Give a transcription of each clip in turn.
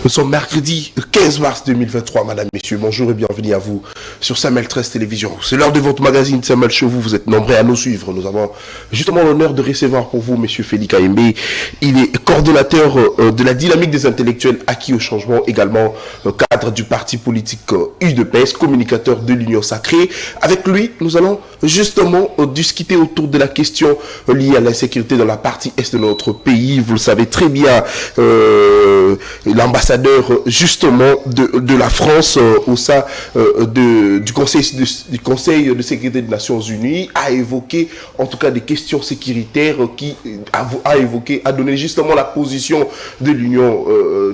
Nous sommes mercredi 15 mars 2023, madame, messieurs. Bonjour et bienvenue à vous sur Samuel 13 Télévision. C'est l'heure de votre magazine Samuel Chevaux. Vous êtes nombreux à nous suivre. Nous avons justement l'honneur de recevoir pour vous monsieur Félix Kayembe. Il est coordonnateur de la dynamique des intellectuels acquis au changement, également cadre du parti politique UDPS, communicateur de l'Union Sacrée. Avec lui, nous allons justement discuter autour de la question liée à l'insécurité dans la partie est de notre pays. Vous le savez très bien, l'ambassadeur justement de la France au sein du Conseil de sécurité des Nations Unies a évoqué en tout cas des questions sécuritaires qui a donné justement la position de l'Union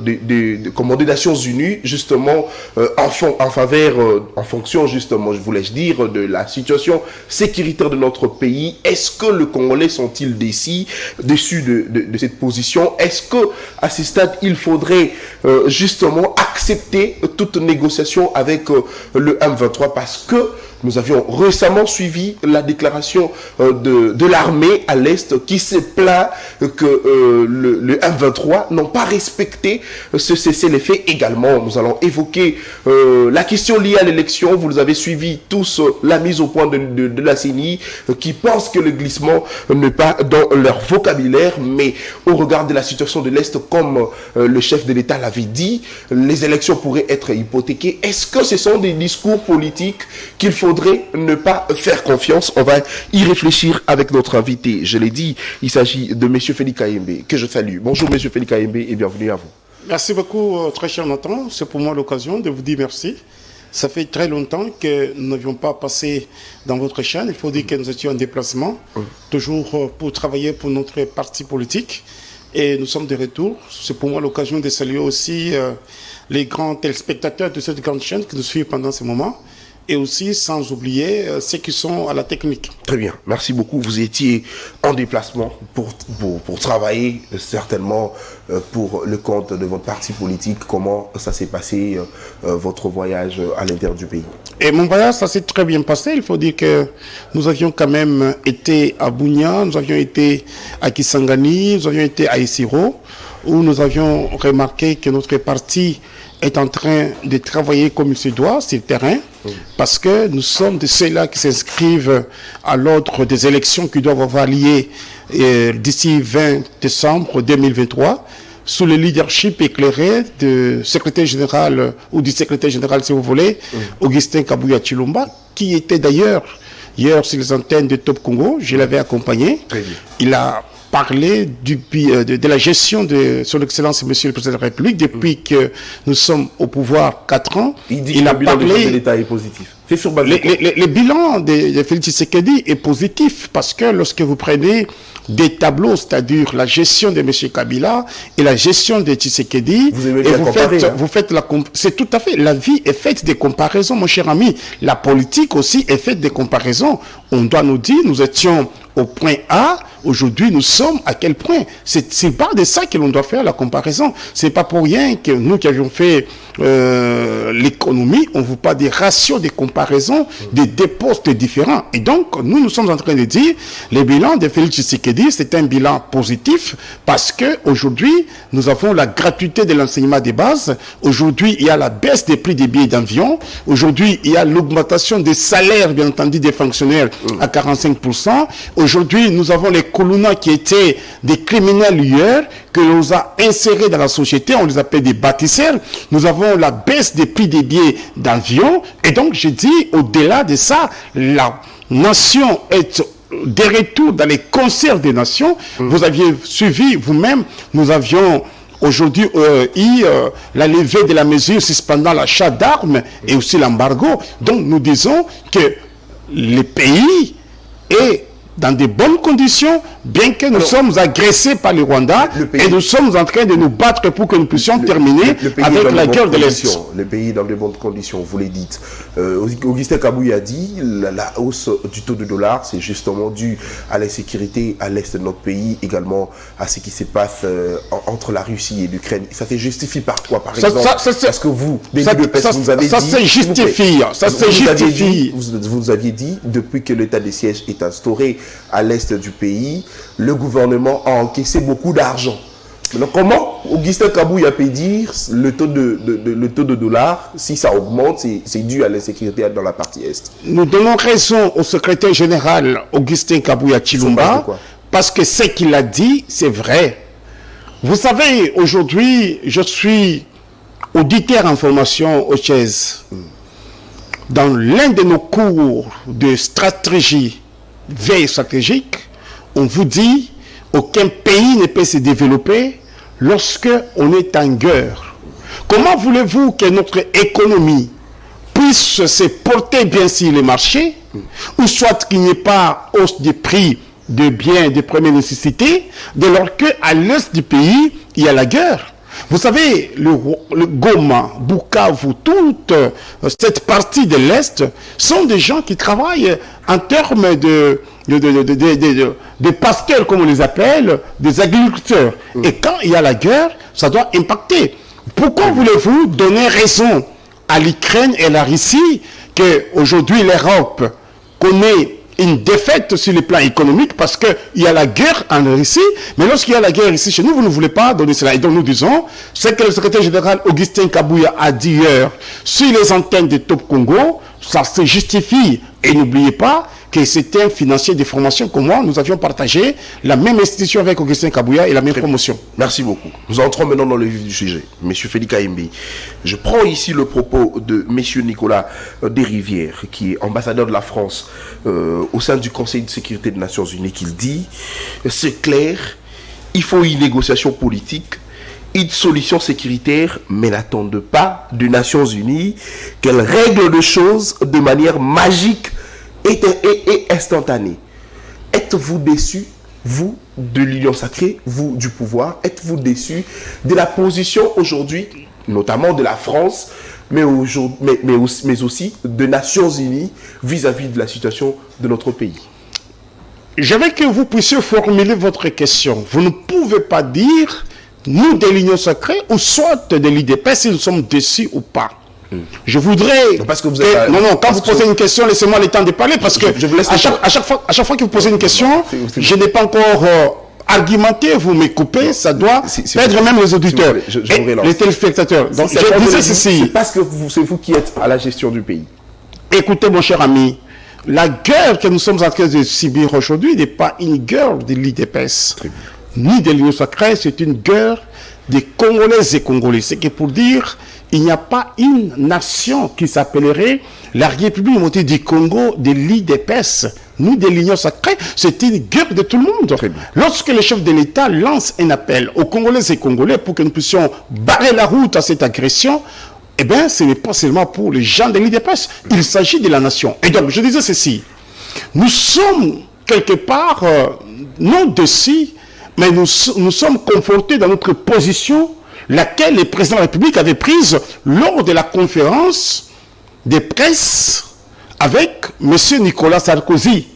des Nations Unies justement en fonction justement, je voulais dire, de la situation sécuritaire de notre pays. Est-ce que les Congolais sont-ils déçus de cette position? Est-ce que à ce stade il faudrait justement accepter toute négociation avec le M23, parce que nous avions récemment suivi la déclaration de l'armée à l'Est qui se plaint que le M23 n'ont pas respecté ce cessez-le-feu. Également, nous allons évoquer la question liée à l'élection. Vous avez suivi tous la mise au point de la CENI qui pense que le glissement n'est pas dans leur vocabulaire, mais au regard de la situation de l'Est, comme le chef de l'État l'avait dit, les élections pourraient être hypothéquées. Est-ce que ce sont des discours politiques qu'il faudrait ne pas faire confiance? On va y réfléchir avec notre invité. Je l'ai dit, il s'agit de M. Félix Kayembe, que je salue. Bonjour M. Félix Kayembe et bienvenue à vous. Merci beaucoup, très cher Nathan. C'est pour moi l'occasion de vous dire merci. Ça fait très longtemps que nous n'avions pas passé dans votre chaîne. Il faut dire que nous étions en déplacement, toujours pour travailler pour notre parti politique. Et nous sommes de retour. C'est pour moi l'occasion de saluer aussi les grands téléspectateurs de cette grande chaîne qui nous suivent pendant ce moment. Et aussi, sans oublier, ceux qui sont à la technique. Très bien, merci beaucoup. Vous étiez en déplacement pour travailler, certainement, pour le compte de votre parti politique. Comment ça s'est passé, votre voyage à l'intérieur du pays? Et mon voyage, ça s'est très bien passé. Il faut dire que nous avions quand même été à Bunia, nous avions été à Kisangani, nous avions été à Isiro, où nous avions remarqué que notre parti est en train de travailler comme il se doit sur le terrain, parce que nous sommes de ceux-là qui s'inscrivent à l'ordre des élections qui doivent avoir lieu d'ici 20 décembre 2023, sous le leadership éclairé du secrétaire général, ou du secrétaire général si vous voulez, Augustin Kabuya Chilomba, qui était d'ailleurs hier sur les antennes de Top Congo. Je l'avais accompagné. Il a parler de la gestion de son Excellence Monsieur le Président de la République depuis que nous sommes au pouvoir 4 ans. Il a parlé de l'État est positif. Le bilan de Félix Tshisekedi est positif parce que lorsque vous prenez des tableaux, c'est-à-dire la gestion de M. Kabila et la gestion de Tshisekedi, c'est tout à fait, la vie est faite de comparaisons, mon cher ami. La politique aussi est faite de comparaisons. On doit nous dire, nous étions au point A, aujourd'hui nous sommes à quel point? C'est pas de ça que l'on doit faire la comparaison. C'est pas pour rien que nous qui avions fait l'économie, on vous parle des ratios de comparaison des deux postes différents. Et donc, nous sommes en train de dire, le bilan de Félix Tshisekedi, c'est un bilan positif parce que aujourd'hui, nous avons la gratuité de l'enseignement des bases. Aujourd'hui, il y a la baisse des prix des billets d'avion. Aujourd'hui, il y a l'augmentation des salaires, bien entendu, des fonctionnaires à 45%. Aujourd'hui, nous avons les Koluna qui étaient des criminels hier, que l'on a insérés dans la société, on les appelle des bâtisseurs. Nous avons la baisse des prix des billets d'avion. Et donc, je dis, au-delà de ça, la nation est de retour dans les concerts des nations. Vous aviez suivi vous-même, nous avions aujourd'hui la levée de la mesure suspendant l'achat d'armes et aussi l'embargo. Donc, nous disons que le pays est dans de bonnes conditions, bien que nous sommes agressés par le Rwanda, et nous sommes en train de nous battre pour que nous puissions terminer avec la guerre de l'Est. Le pays dans de bonnes conditions, vous l'avez dit. Augustin Kabuya a dit la hausse du taux de dollar, c'est justement dû à l'insécurité à l'Est de notre pays, également à ce qui se passe entre la Russie et l'Ukraine. Ça se justifie par quoi, par exemple? Parce que vous, vous avez dit... Ça se justifie. Vous aviez dit, depuis que l'état de siège est instauré à l'est du pays, le gouvernement a encaissé beaucoup d'argent. Donc comment Augustin Kabouya peut dire le taux de dollar, si ça augmente, c'est dû à l'insécurité dans la partie Est? Nous donnons raison au secrétaire général Augustin Kabouya Chilumba, parce que ce qu'il a dit, c'est vrai. Vous savez, aujourd'hui, je suis auditeur en formation au CHES. Dans l'un de nos cours de stratégie, veille stratégique, on vous dit aucun pays ne peut se développer lorsque on est en guerre. Comment voulez-vous que notre économie puisse se porter bien sur les marchés, ou soit qu'il n'y ait pas hausse des prix de biens de première nécessité, dès lors qu'à l'est du pays, il y a la guerre? Vous savez, le Goma, Bukavu, toute cette partie de l'Est sont des gens qui travaillent en termes de pasteurs, comme on les appelle, des agriculteurs. Et quand il y a la guerre, ça doit impacter. Pourquoi voulez-vous donner raison à l'Ukraine et à la Russie qu'aujourd'hui l'Europe connaît une défaite sur le plan économique parce qu'il y a la guerre en Russie, mais lorsqu'il y a la guerre ici chez nous, vous ne voulez pas donner cela. Et donc nous disons, ce que le secrétaire général Augustin Kabouya a dit hier sur les antennes de Top Congo, ça se justifie. Et n'oubliez pas que c'était un financier de formation comme moi, nous avions partagé la même institution avec Augustin Kabouya et la même promotion. Merci beaucoup. Nous entrons maintenant dans le vif du sujet. Monsieur Félix Kayembe, je prends ici le propos de Monsieur Nicolas Desrivières, qui est ambassadeur de la France au sein du Conseil de sécurité des Nations Unies, qui dit, c'est clair, il faut une négociation politique, une solution sécuritaire, mais n'attendez pas des Nations Unies qu'elles règlent les choses de manière magique et instantanée. Êtes-vous déçu, vous, de l'Union sacrée, vous, du pouvoir? Êtes-vous déçu de la position aujourd'hui, notamment de la France, mais aussi des Nations Unies vis-à-vis de la situation de notre pays? Je veux que vous puissiez formuler votre question. Vous ne pouvez pas dire, nous de l'Union sacrée, ou soit de l'IDP, si nous sommes déçus ou pas. Je voudrais... Parce que vous êtes quand vous posez une question, laissez-moi le temps de parler, parce que je vous laisse à chaque fois que vous posez une question, je n'ai pas encore argumenté, vous me coupez, ça doit perdre même les auditeurs et les téléspectateurs. Donc, je disais ceci. C'est parce que c'est vous qui êtes à la gestion du pays. Écoutez, mon cher ami, la guerre que nous sommes en train de subir aujourd'hui n'est pas une guerre de l'IDPS, ni de l'Union sacrée, c'est une guerre des Congolais et Congolais. C'est que pour dire... il n'y a pas une nation qui s'appellerait la République du Congo de l'IDPS, ni de l'Union sacrée. C'est une guerre de tout le monde. Lorsque le chef de l'État lance un appel aux Congolais et Congolais pour que nous puissions barrer la route à cette agression, eh bien, ce n'est pas seulement pour les gens de l'IDPS, il s'agit de la nation. Et donc, je disais ceci, nous sommes quelque part, non déçus, mais nous sommes confortés dans notre position, laquelle le président de la République avait prise lors de la conférence de presse avec M. Nicolas Sarkozy.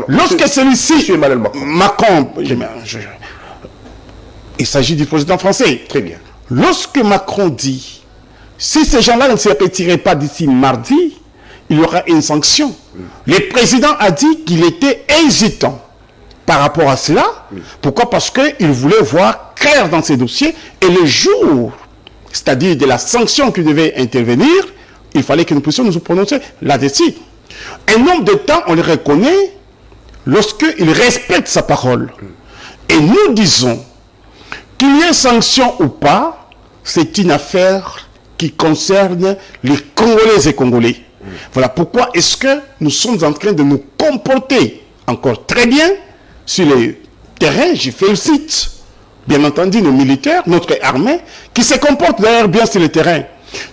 Lorsque celui-ci, Macron, il s'agit du président français. Très bien. Lorsque Macron dit, si ces gens-là ne se retiraient pas d'ici mardi, il y aura une sanction. Le président a dit qu'il était hésitant par rapport à cela. Pourquoi? Parce qu'il voulait voir clair dans ces dossiers, et le jour, c'est-à-dire de la sanction qui devait intervenir, il fallait que nous puissions nous prononcer là-dessus. Un nombre de temps, on le reconnaît lorsqu'il respecte sa parole. Et nous disons qu'il y ait sanction ou pas, c'est une affaire qui concerne les Congolais et Congolais. Voilà pourquoi est-ce que nous sommes en train de nous comporter encore très bien sur les terrains. Je félicite bien entendu nos militaires, notre armée, qui se comportent d'ailleurs bien sur le terrain.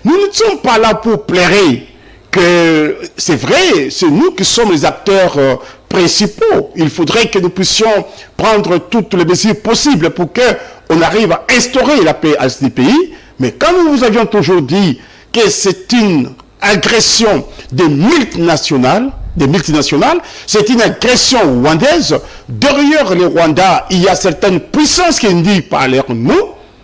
Nous ne sommes pas là pour plairer que c'est vrai, c'est nous qui sommes les acteurs principaux. Il faudrait que nous puissions prendre toutes les mesures possibles pour qu'on arrive à instaurer la paix à ce pays. Mais quand nous vous avions toujours dit que c'est une agression des multinationales, c'est une agression rwandaise. Derrière le Rwanda, il y a certaines puissances qui ne disent pas à nous.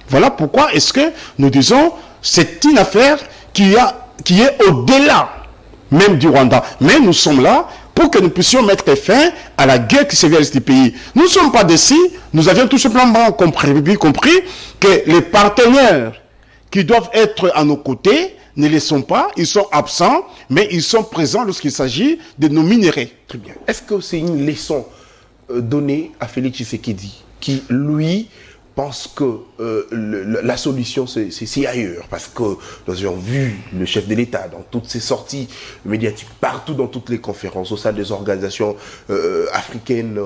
Voilà pourquoi est-ce que nous disons c'est une affaire qui est au-delà même du Rwanda. Mais nous sommes là pour pour que nous puissions mettre fin à la guerre qui sévit à l'est du pays. Nous ne sommes pas d'ici, nous avions tout simplement compris que les partenaires qui doivent être à nos côtés ne les sont pas, ils sont absents, mais ils sont présents lorsqu'il s'agit de nos minéraux. Très bien. Est-ce que c'est une leçon donnée à Félix Tshisekedi qui, lui, pense que la solution, c'est ailleurs? Parce que nous avons vu le chef de l'État dans toutes ses sorties médiatiques, partout dans toutes les conférences, au sein des organisations africaines,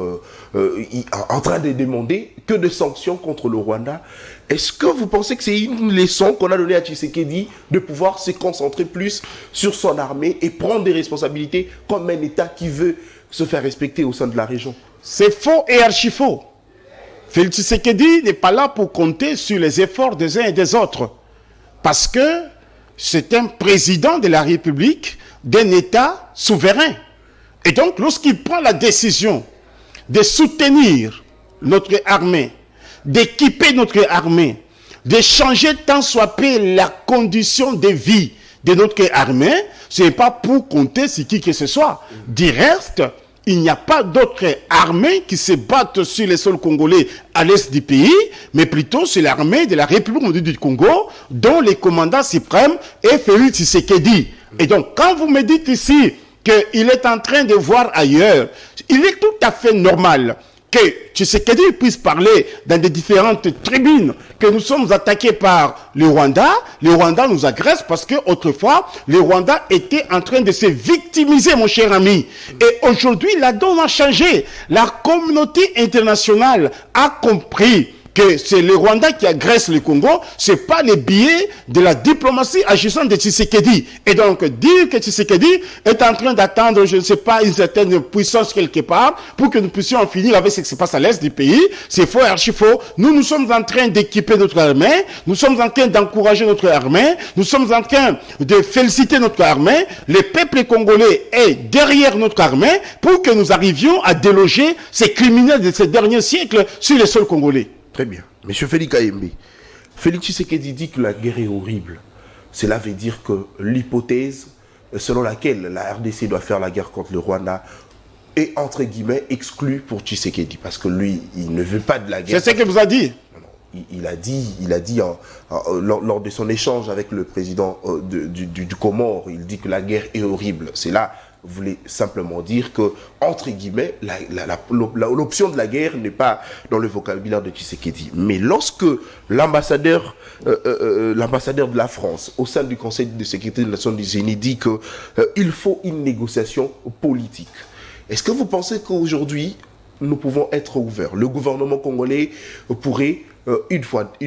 en train de demander que de sanctions contre le Rwanda. Est-ce que vous pensez que c'est une leçon qu'on a donnée à Tshisekedi de pouvoir se concentrer plus sur son armée et prendre des responsabilités comme un État qui veut se faire respecter au sein de la région? C'est faux et archi-faux. Félix Tshisekedi n'est pas là pour compter sur les efforts des uns et des autres. Parce que c'est un président de la République d'un État souverain. Et donc, lorsqu'il prend la décision de soutenir notre armée, d'équiper notre armée, de changer tant soit peu la condition de vie de notre armée, ce n'est pas pour compter sur qui que ce soit. Du reste, il n'y a pas d'autres armées qui se battent sur les sols congolais à l'est du pays, mais plutôt sur l'armée de la République du Congo, dont le commandant suprême est Félix Tshisekedi. Et donc, quand vous me dites ici qu'il est en train de voir ailleurs, il est tout à fait normal que Tshisekedi puisse parler dans des différentes tribunes que nous sommes attaqués par le Rwanda nous agresse parce que autrefois le Rwanda était en train de se victimiser, mon cher ami. Et aujourd'hui, la donne a changé. La communauté internationale a compris que c'est le Rwanda qui agresse le Congo, c'est pas les billets de la diplomatie agissante de Tshisekedi. Et donc, dire que Tshisekedi est en train d'attendre, je ne sais pas, une certaine puissance quelque part, pour que nous puissions en finir avec ce qui se passe à l'est du pays, c'est faux et archi faux. Nous sommes en train d'équiper notre armée, nous sommes en train d'encourager notre armée, nous sommes en train de féliciter notre armée, le peuple congolais est derrière notre armée, pour que nous arrivions à déloger ces criminels de ces derniers siècles sur les sols congolais. Très bien. Monsieur Félix Kayembe, Félix Tshisekedi dit que la guerre est horrible. Cela veut dire que l'hypothèse selon laquelle la RDC doit faire la guerre contre le Rwanda est entre guillemets exclue pour Tshisekedi. Parce que lui, il ne veut pas de la guerre. C'est ce que vous a dit. Il a dit lors de son échange avec le président du Comore, il dit que la guerre est horrible. C'est là, voulait simplement dire que, entre guillemets, l'option de la guerre n'est pas dans le vocabulaire de Tshisekedi. Mais lorsque l'ambassadeur de la France au sein du Conseil de sécurité des Nations Unies dit qu'il faut une négociation politique, est-ce que vous pensez qu'aujourd'hui, nous pouvons être ouverts? Le gouvernement congolais pourrait,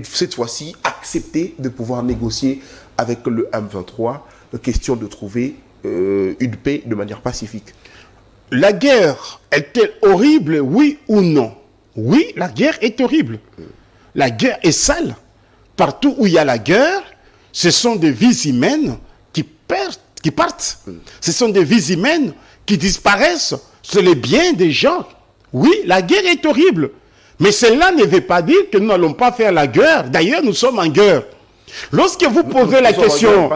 cette fois-ci, accepter de pouvoir négocier avec le M23, question de trouver une paix de manière pacifique. La guerre est-elle horrible, oui ou non? Oui, la guerre est horrible. La guerre est sale. Partout où il y a la guerre, ce sont des vies humaines qui partent. Ce sont des vies humaines qui disparaissent. C'est le bien des gens. Oui, la guerre est horrible. Mais cela ne veut pas dire que nous n'allons pas faire la guerre. D'ailleurs, nous sommes en guerre. Lorsque vous posez la question,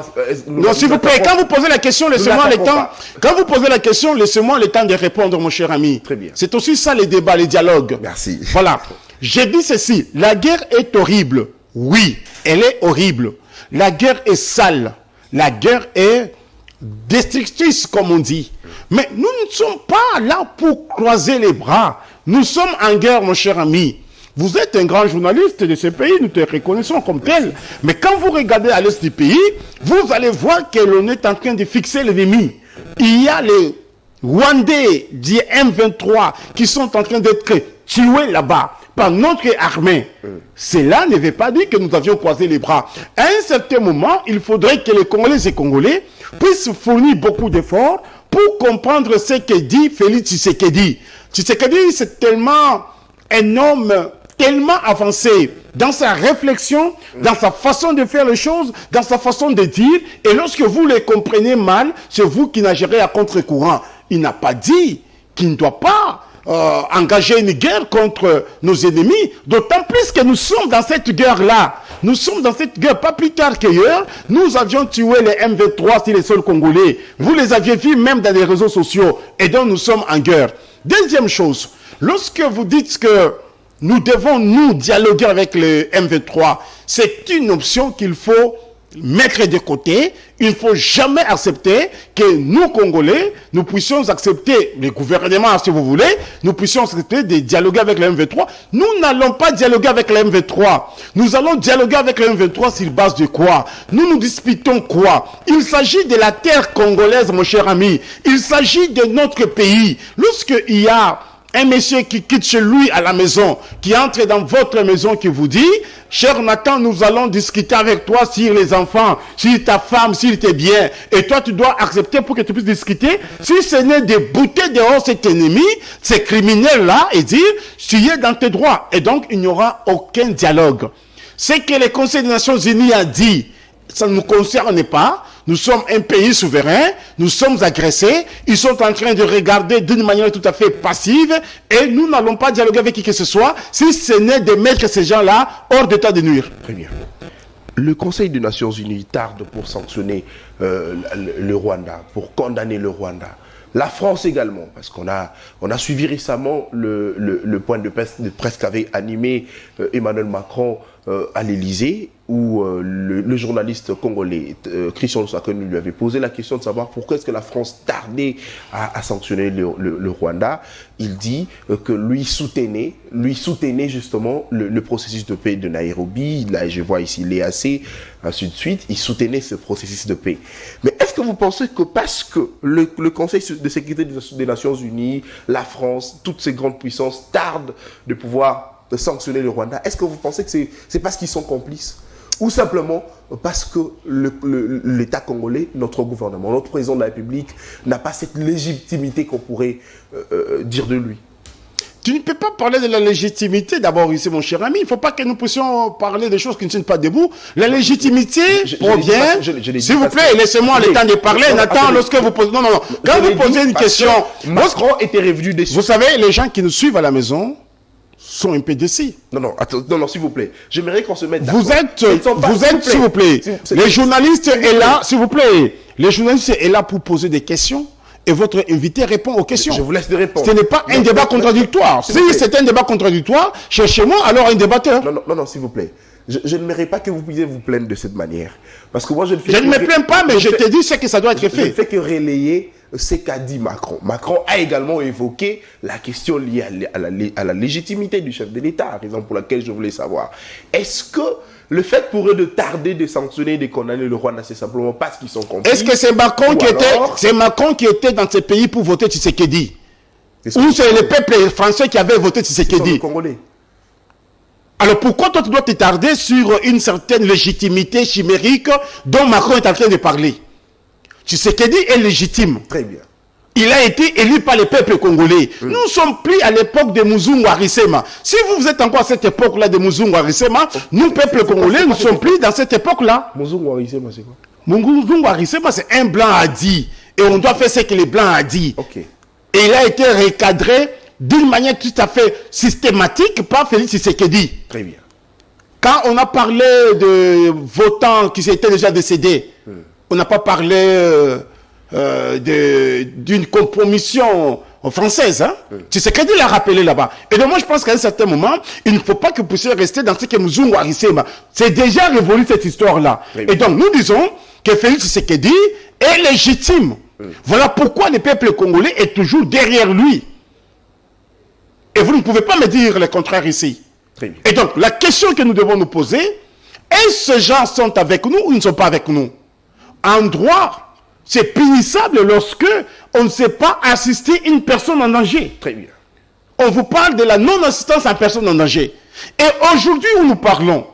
non, s'il vous plaît, quand vous posez la question, laissez-moi le temps. Quand vous posez la question, laissez-moi le temps de répondre, mon cher ami. Très bien. C'est aussi ça les débats, les dialogues. Merci. Voilà. J'ai dit ceci. La guerre est horrible. Oui, elle est horrible. La guerre est sale. La guerre est destructrice, comme on dit. Mais nous ne sommes pas là pour croiser les bras. Nous sommes en guerre, mon cher ami. Vous êtes un grand journaliste de ce pays, nous te reconnaissons comme tel. Mais quand vous regardez à l'est du pays, vous allez voir que l'on est en train de fixer l'ennemi. Il y a les Rwandais du M23 qui sont en train d'être tués là-bas par notre armée. Cela ne veut pas dire que nous avions croisé les bras. À un certain moment, il faudrait que les Congolais et Congolais puissent fournir beaucoup d'efforts pour comprendre ce que dit Félix Tshisekedi. Tshisekedi, c'est tellement un homme tellement avancé dans sa réflexion, dans sa façon de faire les choses, dans sa façon de dire, et lorsque vous les comprenez mal, c'est vous qui nagérez à contre-courant. Il n'a pas dit qu'il ne doit pas engager une guerre contre nos ennemis, d'autant plus que nous sommes dans cette guerre-là. Nous sommes dans cette guerre, pas plus tard qu'ailleurs. Nous avions tué les M23 sur les sols congolais. Vous les aviez vus même dans les réseaux sociaux. Et donc nous sommes en guerre. Deuxième chose, lorsque vous dites que nous devons nous dialoguer avec les M23, c'est une option qu'il faut mettre de côté. Il ne faut jamais accepter que nous, Congolais, nous puissions accepter, les gouvernements, si vous voulez, nous puissions accepter de dialoguer avec les M23. Nous n'allons pas dialoguer avec les M23. Nous allons dialoguer avec les M23 sur base de quoi? Nous disputons quoi? Il s'agit de la terre congolaise, mon cher ami. Il s'agit de notre pays. Lorsqu'il y a un monsieur qui quitte chez lui à la maison, qui entre dans votre maison, qui vous dit, cher Nathan, nous allons discuter avec toi sur les enfants, sur ta femme, sur tes biens. Et toi, tu dois accepter pour que tu puisses discuter. Si ce n'est de bouter dehors cet ennemi, ces criminels-là, et dire, tu es dans tes droits. Et donc, il n'y aura aucun dialogue. Ce que le Conseil des Nations Unies a dit, ça ne nous concerne pas. Nous sommes un pays souverain, nous sommes agressés, ils sont en train de regarder d'une manière tout à fait passive et nous n'allons pas dialoguer avec qui que ce soit si ce n'est de mettre ces gens-là hors d'état de nuire. Très bien. Le Conseil des Nations Unies tarde pour sanctionner le Rwanda, pour condamner le Rwanda. La France également, parce qu'on a suivi récemment le point de presse qu'avait animé Emmanuel Macron à l'Élysée, où le journaliste congolais Christian Lusakoni lui avait posé la question de savoir pourquoi est-ce que la France tardait à sanctionner le Rwanda. Il dit que lui soutenait justement le processus de paix de Nairobi. Là, je vois ici l'EAC, ainsi de suite. Il soutenait ce processus de paix. Mais est-ce que vous pensez que parce que le Conseil de sécurité des Nations Unies, la France, toutes ces grandes puissances tardent de pouvoir sanctionner le Rwanda, est-ce que vous pensez que c'est parce qu'ils sont complices? Ou simplement parce que l'État congolais, notre gouvernement, notre président de la République n'a pas cette légitimité qu'on pourrait dire de lui? Tu ne peux pas parler de la légitimité d'abord ici, mon cher ami. Il ne faut pas que nous puissions parler des choses qui ne tiennent pas debout. La légitimité provient... S'il vous plaît, laissez-moi le temps de parler. Nathan, lorsque vous posez... Non. Quand vous posez une question... Macron était revenu dessus. Vous savez, les gens qui nous suivent à la maison sont un peu décis. Non, s'il vous plaît. J'aimerais qu'on se mette d'accord. Vous êtes, s'il vous plaît, les journalistes est là, s'il vous plaît. Les journalistes est là pour poser des questions et votre invité répond aux questions. Je vous laisse répondre. Ce n'est pas un débat contradictoire. Si c'est un débat contradictoire, cherchez-moi alors un débatteur. Non, s'il vous plaît. Je ne mérite pas que vous puissiez vous plaindre de cette manière. Parce que moi, je ne me plains pas, mais je te dis ce que ça doit être fait. Je ne fais que relayer ce qu'a dit Macron. Macron a également évoqué la question liée à la légitimité du chef de l'État, raison pour laquelle je voulais savoir. Est-ce que le fait pour eux de tarder de sanctionner et de condamner le Rwanda, c'est simplement parce qu'ils sont complices? Est-ce que c'est Macron qui était dans ce pays pour voter Tshisekedi? Ou c'est le peuple français qui avait voté Tshisekedi? Congolais. Alors pourquoi toi tu dois te tarder sur une certaine légitimité chimérique dont Macron est en train de parler? Tshisekedi est légitime. Très bien. Il a été élu par le peuple congolais. Nous sommes plus à l'époque de Muzungu Arisema. Si vous êtes encore à cette époque-là de Muzungu Arisema, nous, peuple congolais, ne sommes plus dans cette époque-là. Muzungu Arisema, c'est quoi? Muzungu Arisema, c'est un blanc a dit. Et on doit faire ce que les blancs a dit. Okay. Et il a été recadré d'une manière tout à fait systématique par Félix Tshisekedi. Très bien. Quand on a parlé de votants qui étaient déjà décédés, on n'a pas parlé d'une compromission française. Hein? Tshisekedi l'a rappelé là-bas. Et donc moi je pense qu'à un certain moment, il ne faut pas que vous puissiez rester dans ce que Muzungu Arisema. C'est déjà révolu cette histoire-là. Et donc nous disons que Félix Tshisekedi est légitime. Voilà pourquoi le peuple congolais est toujours derrière lui. Et vous ne pouvez pas me dire le contraire ici. Très bien. Et donc, la question que nous devons nous poser, est-ce que ces gens sont avec nous ou ils ne sont pas avec nous? En droit, c'est punissable lorsque on ne sait pas assister une personne en danger. Très bien. On vous parle de la non-assistance à personne en danger. Et aujourd'hui où nous parlons,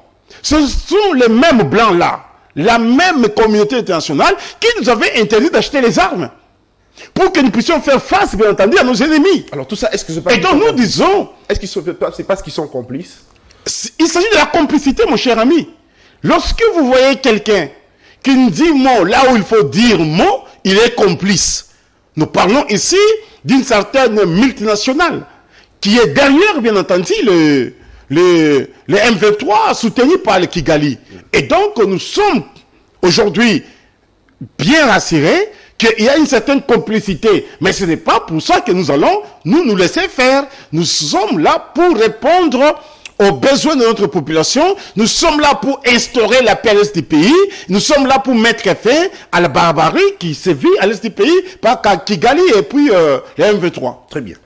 ce sont les mêmes blancs-là, la même communauté internationale qui nous avait interdit d'acheter les armes. Pour que nous puissions faire face, bien entendu, à nos ennemis. Alors tout ça, est-ce que c'est pas... Et donc nous disons... Est-ce qu'ils sont... C'est parce qu'ils sont complices? Il s'agit de la complicité, mon cher ami. Lorsque vous voyez quelqu'un qui nous dit mot là où il faut dire mot, il est complice. Nous parlons ici d'une certaine multinationale qui est derrière, bien entendu, le M23 soutenu par le Kigali. Et donc, nous sommes aujourd'hui bien rassurés qu'il y a une certaine complicité. Mais ce n'est pas pour ça que nous allons nous laisser faire. Nous sommes là pour répondre aux besoins de notre population. Nous sommes là pour instaurer la paix à l'est du pays. Nous sommes là pour mettre fin à la barbarie qui sévit à l'est du pays par Kigali et puis le M23. Très bien.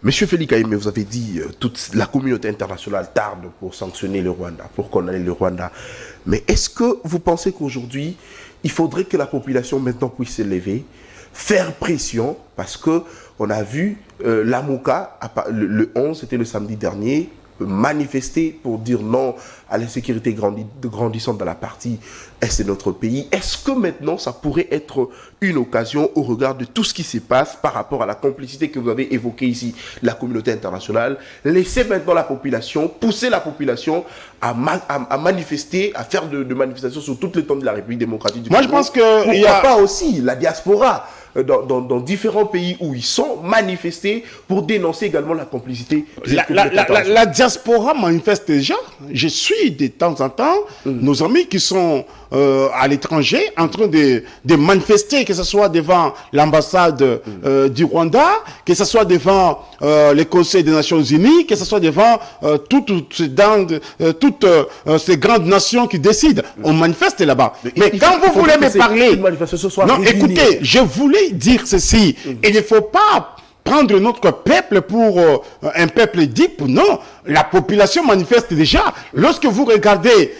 Monsieur Félix Kaïmé, vous avez dit toute la communauté internationale tarde pour sanctionner le Rwanda, pour condamner le Rwanda. Mais est-ce que vous pensez qu'aujourd'hui, il faudrait que la population maintenant puisse se lever, faire pression, parce que on a vu l'Amouka, le 11, c'était le samedi dernier, manifester pour dire non à l'insécurité grandissante dans la partie est de notre pays. Est-ce que maintenant ça pourrait être une occasion au regard de tout ce qui se passe par rapport à la complicité que vous avez évoquée ici, la communauté internationale, laisser maintenant la population, pousser la population à manifester, à faire de manifestations sur tout le temps de la République démocratique du Congo. Moi je pense que il y a pas aussi la diaspora dans différents pays où ils sont manifestés pour dénoncer également la complicité. La diaspora manifeste déjà. Je suis de temps en temps nos amis qui sont à l'étranger en train de manifester, que ce soit devant l'ambassade du Rwanda, que ce soit devant le Conseil des Nations Unies, que ce soit devant toutes ces grandes nations qui décident. On manifeste là-bas. Mais quand vous voulez me parler... Non, écoutez, je voulais dire ceci. Il ne faut pas prendre notre peuple pour un peuple dipe. Non, la population manifeste déjà. Lorsque vous regardez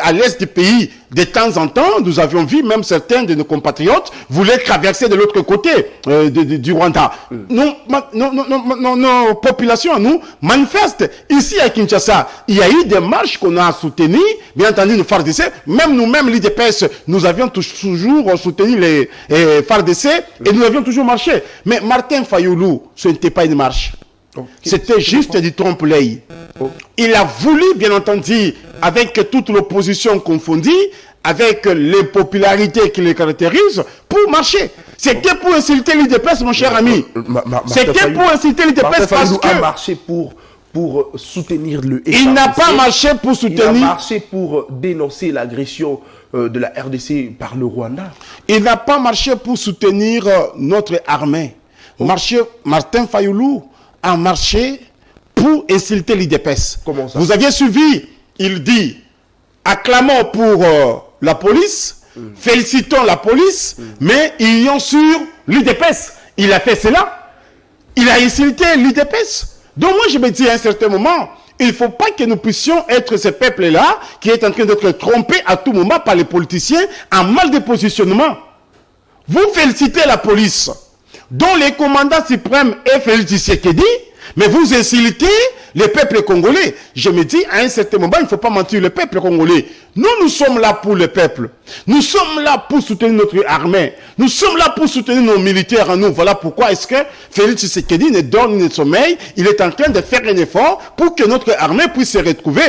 à l'est du pays, de temps en temps, nous avions vu même certains de nos compatriotes voulaient traverser de l'autre côté du Rwanda. Nos populations, nous, manifestent. Ici à Kinshasa, il y a eu des marches qu'on a soutenues, bien entendu, les FARDC. Même nous-mêmes, l'IDPS, nous avions toujours soutenu les FARDC et nous avions toujours marché. Mais Martin Fayoulou, ce n'était pas une marche. C'était juste du trompe-l'œil. Il a voulu, bien entendu, avec toute l'opposition confondue, avec les popularités qui les caractérisent, pour marcher. C'était pour insulter l'IDPS, mon cher ami. C'était pour insulter l'IDPS parce que... a marché pour soutenir le FARDC. Il n'a pas marché pour soutenir... Il a marché pour dénoncer l'agression de la RDC par le Rwanda. Il n'a pas marché pour soutenir notre armée. Martin Fayoulou a marché pour insulter l'IDPS. Comment ça? Vous aviez suivi, il dit, acclamons pour la police, félicitons la police, mais ayons sur l'IDPS. Il a fait cela. Il a insulté l'IDPS. Donc moi je me dis à un certain moment, il ne faut pas que nous puissions être ce peuple-là qui est en train d'être trompé à tout moment par les politiciens en mal de positionnement. Vous félicitez la police, dont les commandants suprêmes est Félix Tshisekedi, mais vous insultez le peuple congolais. Je me dis, à un certain moment, il ne faut pas mentir le peuple congolais. Nous sommes là pour le peuple. Nous sommes là pour soutenir notre armée. Nous sommes là pour soutenir nos militaires en nous. Voilà pourquoi est-ce que Félix Tshisekedi ne dort ni ne sommeille. Il est en train de faire un effort pour que notre armée puisse se retrouver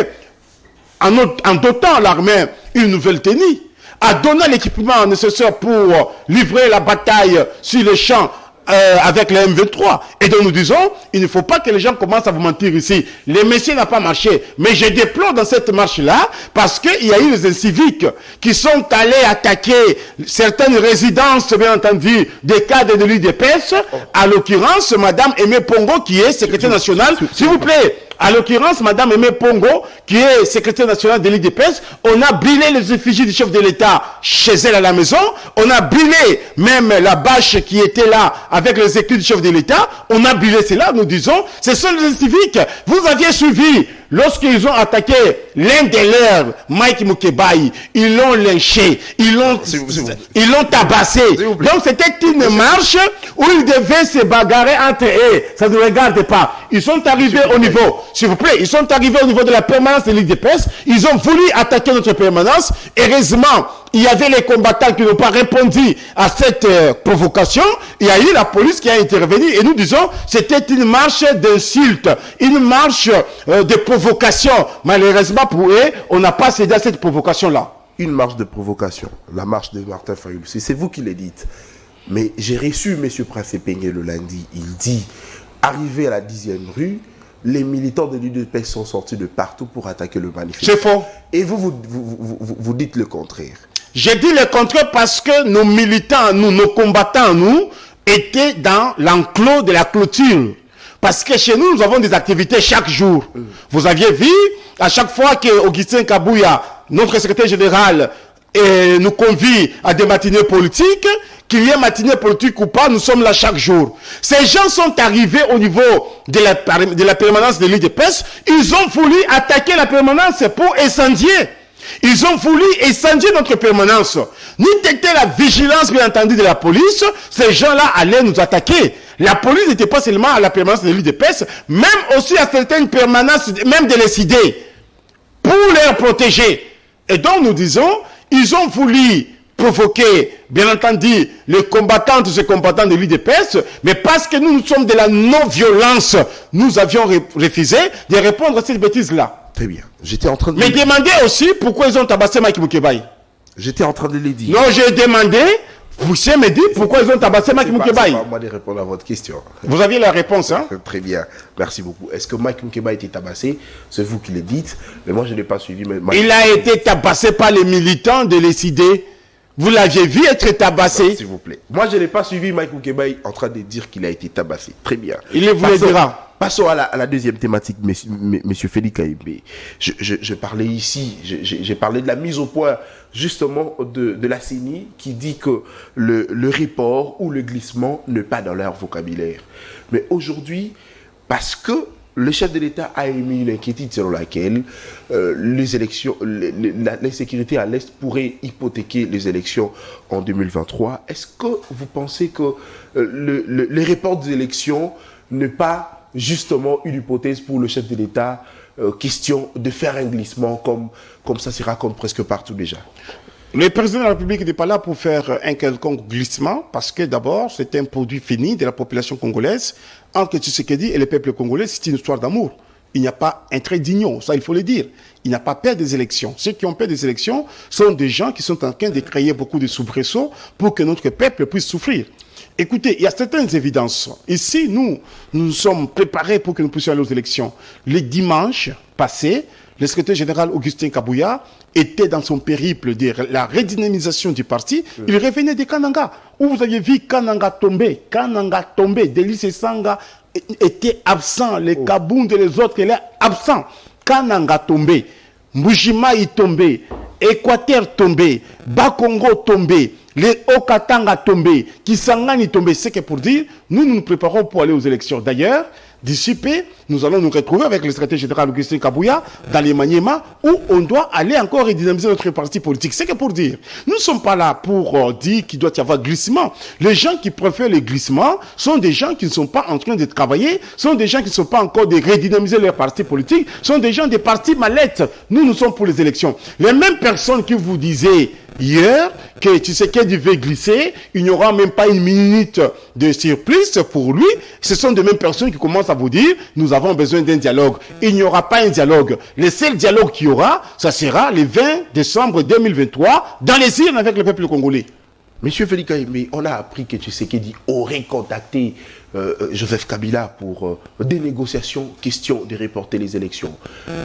en dotant l'armée une nouvelle tenue, en donnant l'équipement nécessaire pour livrer la bataille sur les champs avec le M23. Et donc nous disons, il ne faut pas que les gens commencent à vous mentir ici. Les messieurs n'ont pas marché. Mais je déplore dans cette marche-là parce qu'il y a eu des inciviques qui sont allés attaquer certaines résidences, bien entendu, des cadres de l'IDPS. À l'occurrence, Madame Aimé Pongo, qui est secrétaire nationale. S'il vous plaît. À l'occurrence, Madame Aimé Pongo, qui est secrétaire nationale de l'IDPS, on a brûlé les effigies du chef de l'État chez elle à la maison. On a brûlé même la bâche qui était là avec les écrits du chef de l'État. On a brûlé cela, nous disons. Ce sont les civiques. Vous aviez suivi lorsqu'ils ont attaqué l'un des leurs, Mike Mukebai. Ils l'ont lynché. Ils l'ont tabassé. Donc c'était une marche où ils devaient se bagarrer entre eux. Ça ne regarde pas. Ils sont arrivés au niveau, s'il vous plaît, ils sont arrivés au niveau de la permanence de l'IDPS. Ils ont voulu attaquer notre permanence. Heureusement, il y avait les combattants qui n'ont pas répondu à cette provocation. Il y a eu la police qui a intervenu et nous disons c'était une marche d'insulte, une marche de provocation. Malheureusement pour eux, on n'a pas cédé à cette provocation-là. Une marche de provocation, la marche de Martin Fayoulou, c'est vous qui le dites. Mais j'ai reçu M. Prince Peigné le lundi, il dit arrivé à la 10e rue, les militants de l'UDPS sont sortis de partout pour attaquer le manifeste. C'est faux. Et vous dites le contraire. J'ai dit le contraire parce que nos militants, nos combattants, nous, étaient dans l'enclos de la clôture. Parce que chez nous, nous avons des activités chaque jour. Vous aviez vu, à chaque fois que Augustin Kabouya, notre secrétaire général, nous convie à des matinées politiques, qu'il y ait matinée politique ou pas, nous sommes là chaque jour. Ces gens sont arrivés au niveau de la permanence de l'UDPS. Ils ont voulu attaquer la permanence pour incendier. Ils ont voulu incendier notre permanence. Nous était la vigilance, bien entendu, de la police. Ces gens-là allaient nous attaquer. La police n'était pas seulement à la permanence de l'UDPS, même aussi à certaines permanences, même de l'SID, pour les protéger. Et donc, nous disons, ils ont voulu provoquer, bien entendu, les combattants de l'UDPS, mais parce que nous sommes de la non-violence, nous avions refusé de répondre à cette bêtise-là. Très bien. J'étais en train de... Mais demandez aussi pourquoi ils ont tabassé Mike Moukebaï. J'étais en train de les dire. Non, j'ai demandé, vous savez me dire pourquoi ils ont tabassé Mike Moukebaï. C'est pas à moi de répondre à votre question. Vous aviez la réponse, hein? Très bien. Merci beaucoup. Est-ce que Mike Moukebaï a été tabassé? C'est vous qui le dites. Mais moi, je n'ai pas suivi. Il a été tabassé par les militants de l'ECD. Vous l'aviez vu être tabassé? S'il vous plaît. Moi, je n'ai pas suivi Mike Moukebaï en train de dire qu'il a été tabassé. Très bien. Il vous le dira. Passons à la deuxième thématique, monsieur Félix Kaïbé. Je parlais ici, j'ai parlé de la mise au point, justement, de la CENI qui dit que le report ou le glissement n'est pas dans leur vocabulaire. Mais aujourd'hui, parce que le chef de l'État a émis une inquiétude selon laquelle les élections, l'insécurité à l'Est pourrait hypothéquer les élections en 2023. Est-ce que vous pensez que le report des élections n'est pas justement une hypothèse pour le chef de l'État, question de faire un glissement comme ça se raconte presque partout déjà? Le président de la République n'est pas là pour faire un quelconque glissement, parce que d'abord, c'est un produit fini de la population congolaise. Entre Tshisekedi et le peuple congolais, c'est une histoire d'amour. Il n'y a pas un trait d'union, ça il faut le dire. Il n'y a pas peur des élections. Ceux qui ont peur des élections sont des gens qui sont en train de créer beaucoup de soubresauts pour que notre peuple puisse souffrir. Écoutez, il y a certaines évidences. Ici, nous sommes préparés pour que nous puissions aller aux élections. Le dimanche passé, le secrétaire général Augustin Kabouya était dans son périple de la redynamisation du parti. Il revenait de Kananga, où vous aviez vu Kananga tomber. Délice Sanga était absent. Les Kabound et les autres étaient absents. Kananga tombé. Mbujima y tombé. Équateur tombé. Bakongo tombé. Les Okatanga tombés, Kisangani tombés, c'est que pour dire, nous nous préparons pour aller aux élections. D'ailleurs, d'ici peu, nous allons nous retrouver avec le secrétaire général Augustin Kabouya dans les Maniema où on doit aller encore redynamiser notre parti politique. C'est que pour dire, nous ne sommes pas là pour dire qu'il doit y avoir glissement. Les gens qui préfèrent le glissement sont des gens qui ne sont pas en train de travailler, sont des gens qui ne sont pas encore de redynamiser leur parti politique, sont des gens des partis mallettes. Nous sommes pour les élections. Les mêmes personnes qui vous disaient hier que Tshisekedi veut glisser, il n'y aura même pas une minute de surprise pour lui. Ce sont des mêmes personnes qui commencent à vous dire, nous avons besoin d'un dialogue. Il n'y aura pas un dialogue. Le seul dialogue qu'il y aura, ça sera le 20 décembre 2023 dans les urnes avec le peuple congolais. Monsieur Félix Kaïbé, on a appris que Tshisekedi aurait contacté Joseph Kabila pour des négociations, question de reporter les élections.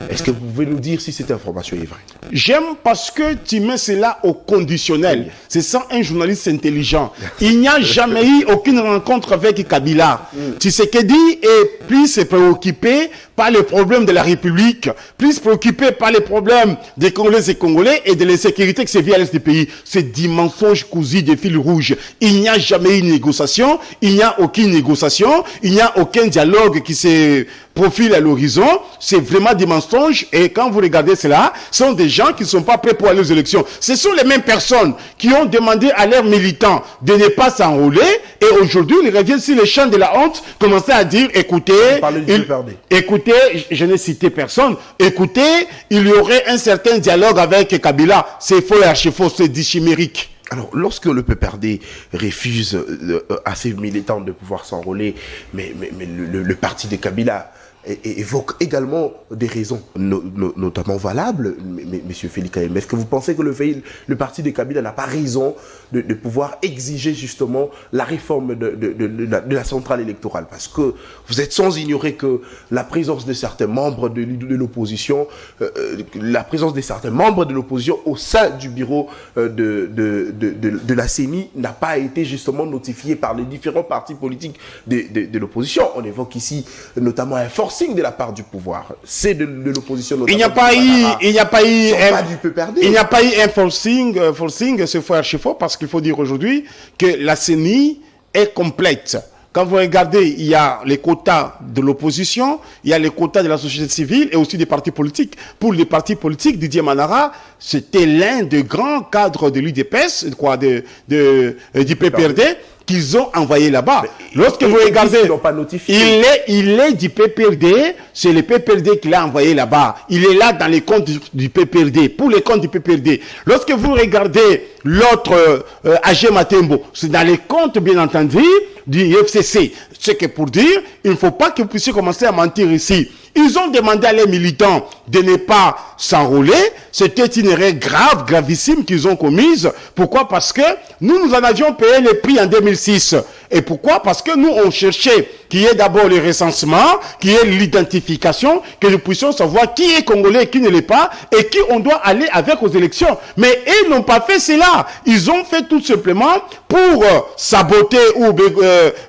Est-ce que vous pouvez nous dire si cette information est vraie? J'aime parce que tu mets cela au conditionnel. C'est ça un journaliste intelligent. Il n'y a jamais eu aucune rencontre avec Kabila. Tshisekedi est plus préoccupé par les problèmes de la République, plus préoccupé par les problèmes des Congolais et Congolais et de l'insécurité qui se vit à l'est du pays. C'est du mensonge cousu de fil rouge. Il n'y a jamais eu une négociation, il n'y a aucune négociation, il n'y a aucun dialogue qui se profile à l'horizon. C'est vraiment des mensonges et quand vous regardez cela, ce sont des gens qui ne sont pas prêts pour aller aux élections. Ce sont les mêmes personnes qui ont demandé à leurs militants de ne pas s'enrôler et aujourd'hui ils reviennent sur les champs de la honte, commencer à dire écoutez, je n'ai cité personne, écoutez, il y aurait un certain dialogue avec Kabila. C'est faux et archi-faux, c'est du chimérique. Alors, lorsque le PPRD refuse à ses militants de pouvoir s'enrôler, mais le parti de Kabila évoque également des raisons, notamment valables, M. Félix Kayembe. Est-ce que vous pensez que le parti de Kabila n'a pas raison de pouvoir exiger justement la réforme de la centrale électorale? Parce que vous êtes sans ignorer que la présence de certains membres de l'opposition, au sein du bureau de la CENI n'a pas été justement notifiée par les différents partis politiques de l'opposition. On évoque ici notamment un forcing de la part du pouvoir. C'est de l'opposition. Il n'y a pas eu un forcing, c'est faux archi-faux, parce qu'il faut dire aujourd'hui que la CENI est complète. Quand vous regardez, il y a les quotas de l'opposition, il y a les quotas de la société civile et aussi des partis politiques. Pour les partis politiques, Didier Manara, c'était l'un des grands cadres de l'UDPS, du PPRD, qu'ils ont envoyé là-bas. Lorsque vous regardez, il est du PPRD, c'est le PPRD qui l'a envoyé là-bas. Il est là dans les comptes du PPRD, pour les comptes du PPRD. Lorsque vous regardez l'autre AG Matembo, c'est dans les comptes, bien entendu, du FCC. C'est que pour dire, il ne faut pas que vous puissiez commencer à mentir ici. Ils ont demandé à les militants de ne pas s'enrôler. C'était une erreur grave, gravissime qu'ils ont commise. Pourquoi? Parce que nous en avions payé le prix en 2006. Et pourquoi? Parce que nous, on cherchait qu'il y ait d'abord le recensement, qu'il y ait l'identification, que nous puissions savoir qui est congolais et qui ne l'est pas, et qui on doit aller avec aux élections. Mais ils n'ont pas fait cela. Ils ont fait tout simplement pour saboter ou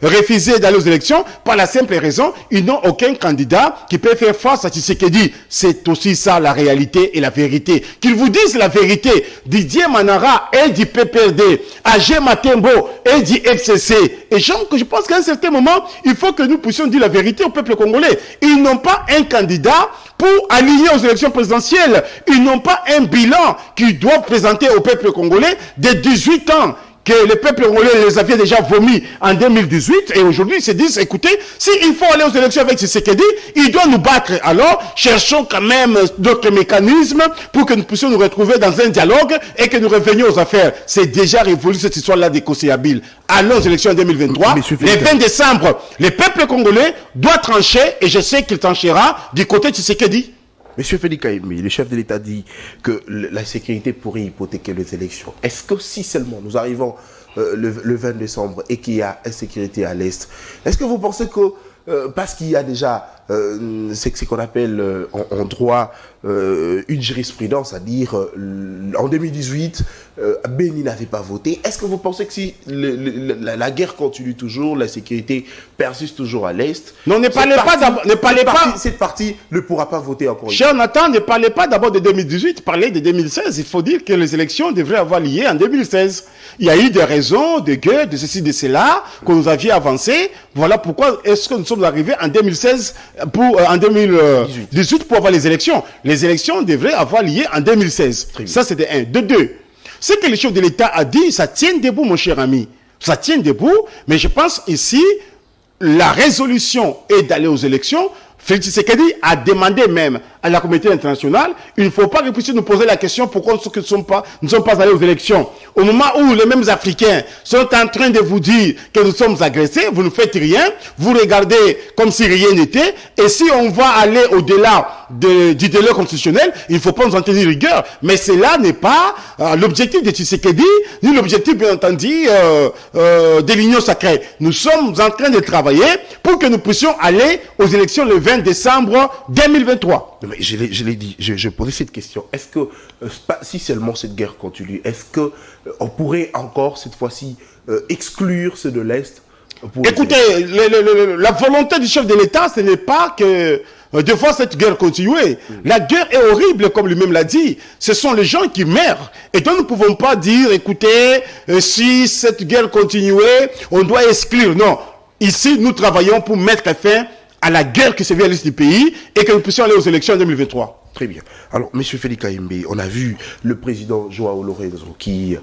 refuser d'aller aux élections, par la simple raison, ils n'ont aucun candidat qui peut faire face à Tshisekedi. C'est aussi ça la réalité et la vérité. Qu'ils vous disent la vérité. Didier Manara est du PPRD, AG Matembo est du FCC. Et je pense qu'à un certain moment, il faut que nous puissions dire la vérité au peuple congolais. Ils n'ont pas un candidat pour aligner aux élections présidentielles. Ils n'ont pas un bilan qu'ils doivent présenter au peuple congolais de 18 ans. Que le peuple congolais les avait déjà vomis en 2018 et aujourd'hui ils se disent, écoutez, s'il faut aller aux élections avec Tshisekedi, il doit nous battre. Alors, cherchons quand même d'autres mécanismes pour que nous puissions nous retrouver dans un dialogue et que nous revenions aux affaires. C'est déjà révolu cette histoire-là des conseillers habiles. Allons aux élections en 2023. Le 20 décembre, le peuple congolais doit trancher et je sais qu'il tranchera du côté de Tshisekedi. Monsieur Félix Kayembe, le chef de l'État dit que la sécurité pourrait hypothéquer les élections. Est-ce que si seulement nous arrivons le 20 décembre et qu'il y a insécurité à l'Est, est-ce que vous pensez que, parce qu'il y a déjà c'est ce qu'on appelle en droit une jurisprudence, à dire en 2018, Béni n'avait pas voté. Est-ce que vous pensez que si la guerre continue toujours, la sécurité persiste toujours à l'Est, non, cette partie ne pourra pas voter encore? Cher Nathan, ne parlez pas d'abord de 2018, parlez de 2016. Il faut dire que les élections devraient avoir lieu en 2016. Il y a eu des raisons, de guerre, de ceci, de cela, que nous avions avancé. Voilà pourquoi est-ce que nous sommes arrivés en 2016 en 2018 pour avoir les élections. Les élections devraient avoir lieu en 2016. Ça, c'était un. De deux, ce que le chef de l'État a dit, ça tient debout, mon cher ami. Ça tient debout, mais je pense ici, la résolution est d'aller aux élections. Félix Tshisekedi a demandé même à la communauté internationale, il ne faut pas que vous puissiez nous poser la question pourquoi nous ne sommes pas allés aux élections. Au moment où les mêmes Africains sont en train de vous dire que nous sommes agressés, vous ne faites rien, vous regardez comme si rien n'était, et si on va aller au-delà du délai constitutionnel, il ne faut pas nous en tenir rigueur. Mais cela n'est pas l'objectif de Tshisekedi, ni l'objectif, bien entendu, de l'Union sacrée. Nous sommes en train de travailler pour que nous puissions aller aux élections le 20 décembre 2023. Mais je l'ai dit, je posais cette question. Est-ce que, si seulement cette guerre continue, est-ce que on pourrait encore, cette fois-ci, exclure ceux de l'Est? Écoutez, la volonté du chef de l'État, ce n'est pas que de voir cette guerre continuer. La guerre est horrible, comme lui-même l'a dit. Ce sont les gens qui meurent. Et donc, nous ne pouvons pas dire, écoutez, si cette guerre continuait, on doit exclure. Non. Ici, nous travaillons pour mettre fin à la guerre qui se vit à l'est du pays et que nous puissions aller aux élections en 2023. Très bien. Alors, M. Félix Kayembe, on a vu le président Joao Lourenço qui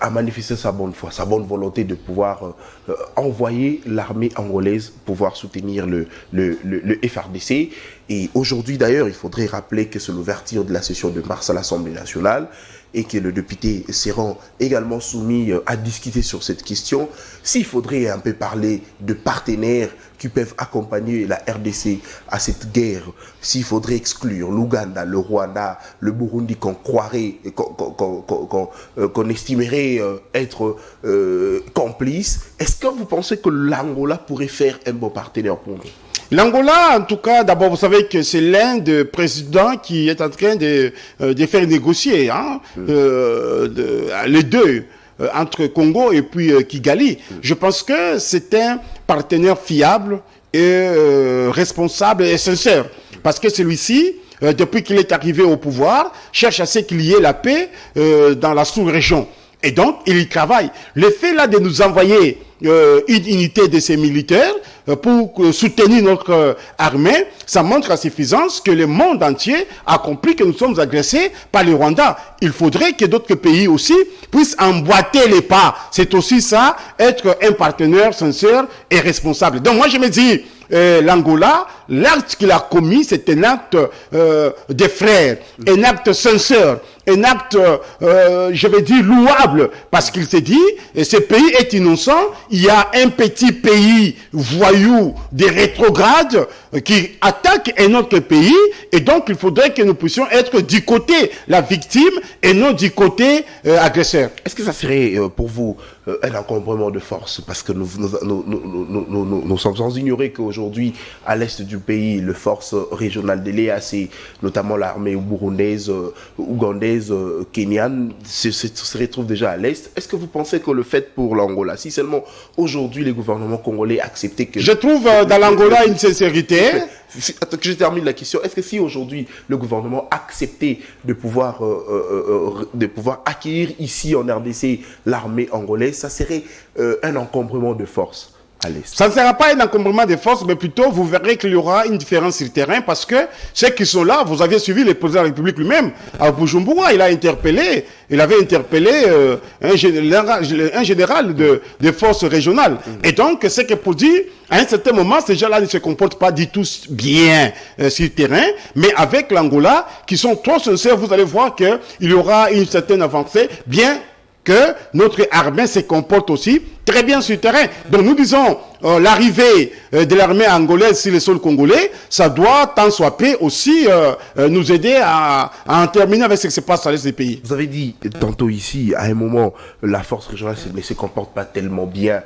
a manifesté sa bonne foi, sa bonne volonté de pouvoir envoyer l'armée angolaise pouvoir soutenir le FARDC. Et aujourd'hui, d'ailleurs, il faudrait rappeler que c'est l'ouverture de la session de mars à l'Assemblée nationale. et que le député seront également soumis à discuter sur cette question, s'il faudrait un peu parler de partenaires qui peuvent accompagner la RDC à cette guerre, s'il faudrait exclure l'Ouganda, le Rwanda, le Burundi qu'on croirait, qu'on estimerait être complice, est-ce que vous pensez que l'Angola pourrait faire un bon partenaire pour nous? L'Angola, en tout cas, d'abord, vous savez que c'est l'un des présidents qui est en train de faire négocier les deux, entre Congo et puis Kigali. Je pense que c'est un partenaire fiable et responsable et sincère. Parce que celui-ci, depuis qu'il est arrivé au pouvoir, cherche à ce qu'il y ait la paix dans la sous-région. Et donc, il y travaille. Le fait là de nous envoyer une unité de ces militaires pour soutenir notre armée, ça montre à suffisance que le monde entier a compris que nous sommes agressés par le Rwanda. Il faudrait que d'autres pays aussi puissent emboîter les pas. C'est aussi ça, être un partenaire sincère et responsable. Donc moi je me dis, l'Angola, l'acte qu'il a commis, c'est un acte des frères, un acte sincère, un acte, je vais dire, louable, parce qu'il s'est dit, ce pays est innocent, il y a un petit pays voyou, des rétrogrades, qui attaque un autre pays, et donc il faudrait que nous puissions être du côté la victime, et non du côté agresseur. Est-ce que ça serait pour vous un encombrement de force? Parce que nous sommes sans ignorer qu'aujourd'hui, à l'est du pays, les forces régionales de l'EAC, notamment l'armée burundaise, ougandaise, kenyane, se retrouvent déjà à l'est. Est-ce que vous pensez que le fait pour l'Angola, si seulement aujourd'hui les gouvernements congolais acceptaient que... Je trouve dans l'Angola une sincérité. Attends que je termine la question. Est-ce que si aujourd'hui le gouvernement acceptait de pouvoir accueillir ici en RDC l'armée angolaise, ça serait un encombrement de force à l'est? Ça ne sera pas un encombrement de force, mais plutôt vous verrez qu'il y aura une différence sur le terrain, parce que ceux qui sont là, vous aviez suivi le président de la République lui-même à Bujumbura, il avait interpellé un général de forces régionales. Et donc, c'est que pour dire, à un certain moment, ces gens-là ne se comportent pas du tout bien sur le terrain, mais avec l'Angola, qui sont trop sincères, vous allez voir qu'il y aura une certaine avancée, bien que notre armée se comporte aussi très bien sur le terrain. Donc nous disons, l'arrivée de l'armée angolaise sur le sol congolais, ça doit, tant soit peu, aussi nous aider à en terminer avec ce qui se passe à l'est du pays. Vous avez dit tantôt ici, à un moment, la force régionale ne se comporte pas tellement bien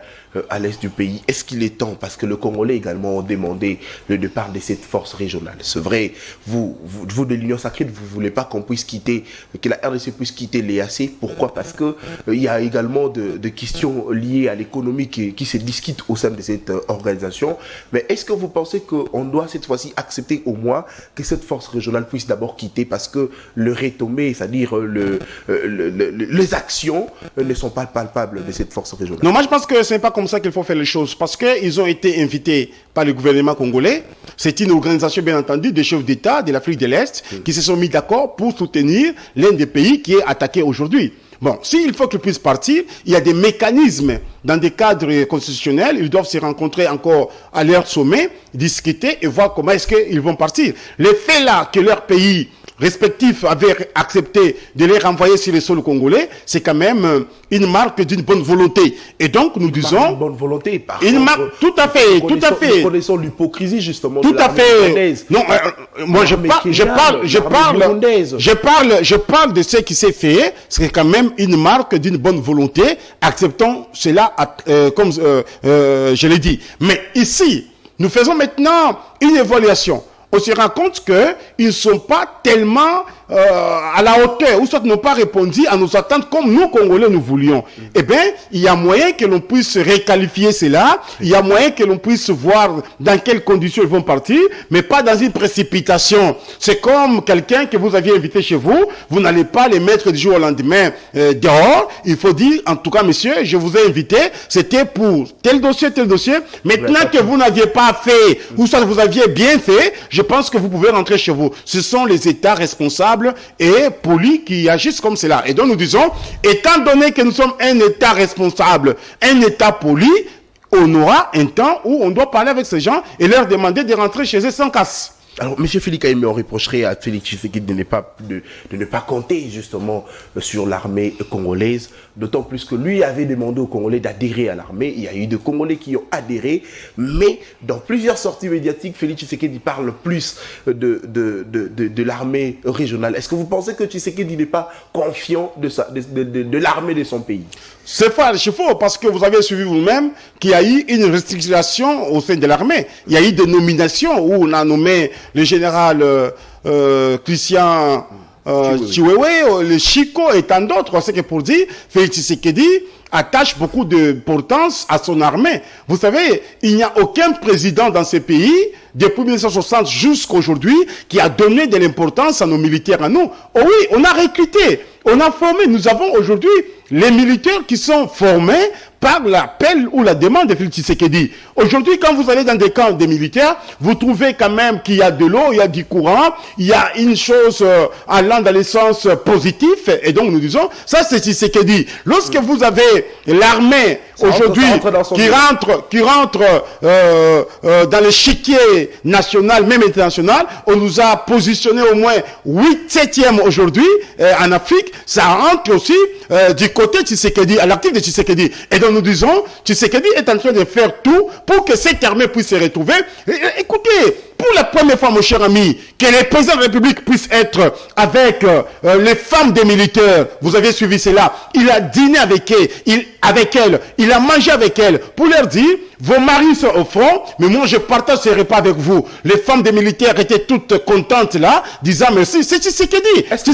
à l'est du pays. Est-ce qu'il est temps, parce que le Congolais également ont demandé le départ de cette force régionale? C'est vrai, vous de l'Union sacrée, vous ne voulez pas qu'on puisse quitter, que la RDC puisse quitter l'EAC. Pourquoi? Parce que il y a également de questions liées à l'économie qui se discutent au sein de cette organisation. Mais est-ce que vous pensez qu'on doit cette fois-ci accepter au moins que cette force régionale puisse d'abord quitter, parce que le retombé, c'est-à-dire les actions ne sont pas palpables de cette force régionale? Non, moi je pense que ce n'est pas comme ça qu'il faut faire les choses, parce qu'ils ont été invités par le gouvernement congolais. C'est une organisation, bien entendu, des chefs d'État de l'Afrique de l'Est qui se sont mis d'accord pour soutenir l'un des pays qui est attaqué aujourd'hui. Bon, s'il faut qu'ils puissent partir, il y a des mécanismes dans des cadres constitutionnels. Ils doivent se rencontrer encore à leur sommet, discuter et voir comment est-ce qu'ils vont partir. Le fait là que leur pays respectifs avaient accepté de les renvoyer sur le sol congolais, c'est quand même une marque d'une bonne volonté. Et donc, nous disons... Une bonne volonté, par une marque, tout à fait, tout à fait. Nous connaissons l'hypocrisie, justement, tout de l'armée burundaise. Non, moi, je parle de ce qui s'est fait. C'est quand même une marque d'une bonne volonté. Acceptons cela, comme je l'ai dit. Mais ici, nous faisons maintenant une évaluation. On se rend compte qu'ils ne sont pas tellement à la hauteur, ou soit n'ont pas répondu à nos attentes comme nous, Congolais, nous voulions. Eh bien, il y a moyen que l'on puisse réqualifier cela, il y a moyen que l'on puisse voir dans quelles conditions ils vont partir, mais pas dans une précipitation. C'est comme quelqu'un que vous aviez invité chez vous, vous n'allez pas les mettre du jour au lendemain dehors. Il faut dire, en tout cas, monsieur, je vous ai invité, c'était pour tel dossier. Maintenant que vous n'aviez pas fait, ou soit vous aviez bien fait, je pense que vous pouvez rentrer chez vous. Ce sont les États responsables et polis qui agissent comme cela. Et donc nous disons, étant donné que nous sommes un État responsable, un État poli, on aura un temps où on doit parler avec ces gens et leur demander de rentrer chez eux sans casse. Alors, M. Félix Kayembe, on reprocherait à Félix Tshisekedi de ne pas compter justement sur l'armée congolaise, d'autant plus que lui avait demandé aux Congolais d'adhérer à l'armée. Il y a eu des Congolais qui ont adhéré, mais dans plusieurs sorties médiatiques, Félix Tshisekedi parle plus de l'armée régionale. Est-ce que vous pensez que Tshisekedi n'est pas confiant de l'armée de son pays? C'est faux, parce que vous avez suivi vous-même qu'il y a eu une restriction au sein de l'armée. Il y a eu des nominations où on a nommé le général Christian Chiwewe, le Chico et tant d'autres. C'est que pour dire, Félix Tshisekedi attache beaucoup d'importance à son armée. Vous savez, il n'y a aucun président dans ce pays, depuis 1960 jusqu'à aujourd'hui, qui a donné de l'importance à nos militaires, à nous. Oh oui, on a recruté, on a formé. Nous avons aujourd'hui les militaires qui sont formés par l'appel ou la demande de Félix Tshisekedi. Aujourd'hui, quand vous allez dans des camps des militaires, vous trouvez quand même qu'il y a de l'eau, il y a du courant, il y a une chose allant dans le sens positif. Et donc, nous disons, ça c'est Tshisekedi. Lorsque vous avez l'armée aujourd'hui qui rentre dans l'échiquier national, même international, on nous a positionné au moins 7e aujourd'hui en Afrique. Ça rentre aussi du côté Tshisekedi, à l'actif de Tshisekedi. Et donc nous disons, Tshisekedi est en train de faire tout pour que cette armée puisse se retrouver. Écoutez, pour la première fois, mon cher ami, que les présidents de la République puissent être avec les femmes des militaires. Vous avez suivi cela. Il a dîné avec elles, il a mangé avec elles pour leur dire, vos maris sont au front, mais moi je partage ces repas avec vous. Les femmes des militaires étaient toutes contentes là, disant merci. C'est Tshisekedi. Est-ce que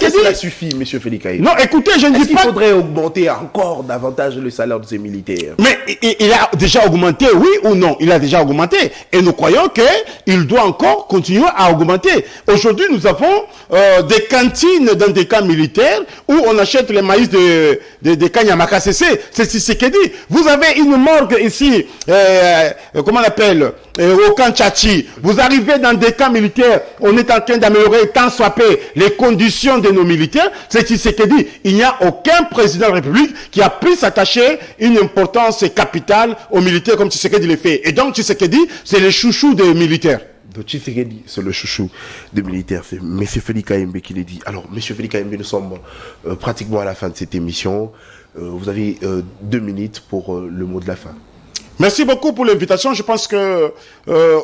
cela suffit, M. Félix Kayembe? Non, écoutez, je ne dis pas... Est-ce qu'il faudrait augmenter encore davantage le salaire de ces militaires? Mais il a déjà augmenté, oui ou non? Il a déjà augmenté. Et nous croyons qu'il doit encore continuer à augmenter. Aujourd'hui, nous avons des cantines dans des camps militaires où on achète les maïs de Kanyamaka CC. C'est Tshisekedi. Vous avez une morgue ici, comment on appelle, au camp Tchachi. Vous arrivez dans des camps militaires, on est en train d'améliorer tant soit peu les conditions de nos militaires. C'est Tshisekedi. Il n'y a aucun président de la République qui a pu s'attacher une importance capitale aux militaires comme Tshisekedi le fait. Et donc Tshisekedi, c'est le chouchou des militaires. Donc Tshisekedi, c'est le chouchou des militaires. C'est M. Félix Kayembe qui l'a dit. Alors, M. Félix Kayembe, nous sommes pratiquement à la fin de cette émission. Vous avez 2 minutes pour le mot de la fin. Merci beaucoup pour l'invitation. Je pense que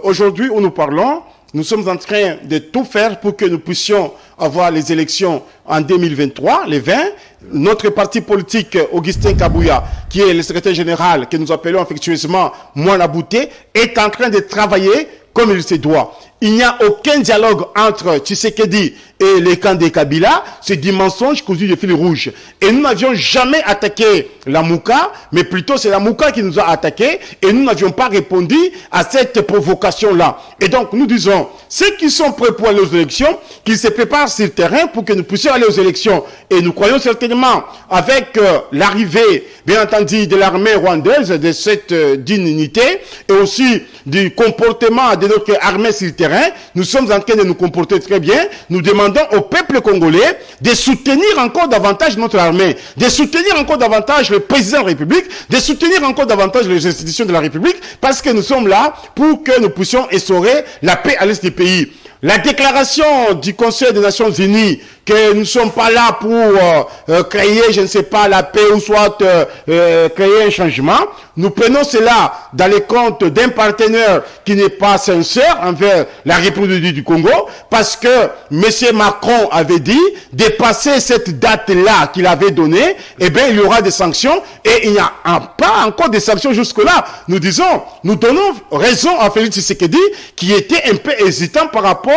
aujourd'hui où nous parlons, nous sommes en train de tout faire pour que nous puissions avoir les élections en 2023, les 20. Notre parti politique, Augustin Kabouya, qui est le secrétaire général, que nous appelons affectueusement Mwana Bouté, est en train de travailler comme il se doit. Il n'y a aucun dialogue entre Tshisekedi et les camps des Kabila. C'est du mensonge cousu de fil rouge. Et nous n'avions jamais attaqué la Mouka, mais plutôt c'est la Mouka qui nous a attaqués et nous n'avions pas répondu à cette provocation-là. Et donc nous disons, ceux qui sont prêts pour aller aux élections, qu'ils se préparent sur le terrain pour que nous puissions aller aux élections. Et nous croyons certainement, avec l'arrivée, bien entendu, de l'armée rwandaise, de cette dignité, et aussi du comportement de notre armée sur le terrain, nous sommes en train de nous comporter très bien. Nous demandons au peuple congolais de soutenir encore davantage notre armée, de soutenir encore davantage le président de la République, de soutenir encore davantage les institutions de la République, parce que nous sommes là pour que nous puissions instaurer la paix à l'est du pays. La déclaration du Conseil des Nations Unies que nous ne sommes pas là pour créer, je ne sais pas, la paix ou soit créer un changement. Nous prenons cela dans les comptes d'un partenaire qui n'est pas sincère envers la République du Congo, parce que M. Macron avait dit, dépasser cette date-là qu'il avait donnée, eh bien, il y aura des sanctions, et il n'y a pas encore de sanctions jusque-là. Nous disons, nous donnons raison à Félix Tshisekedi, qui était un peu hésitant par rapport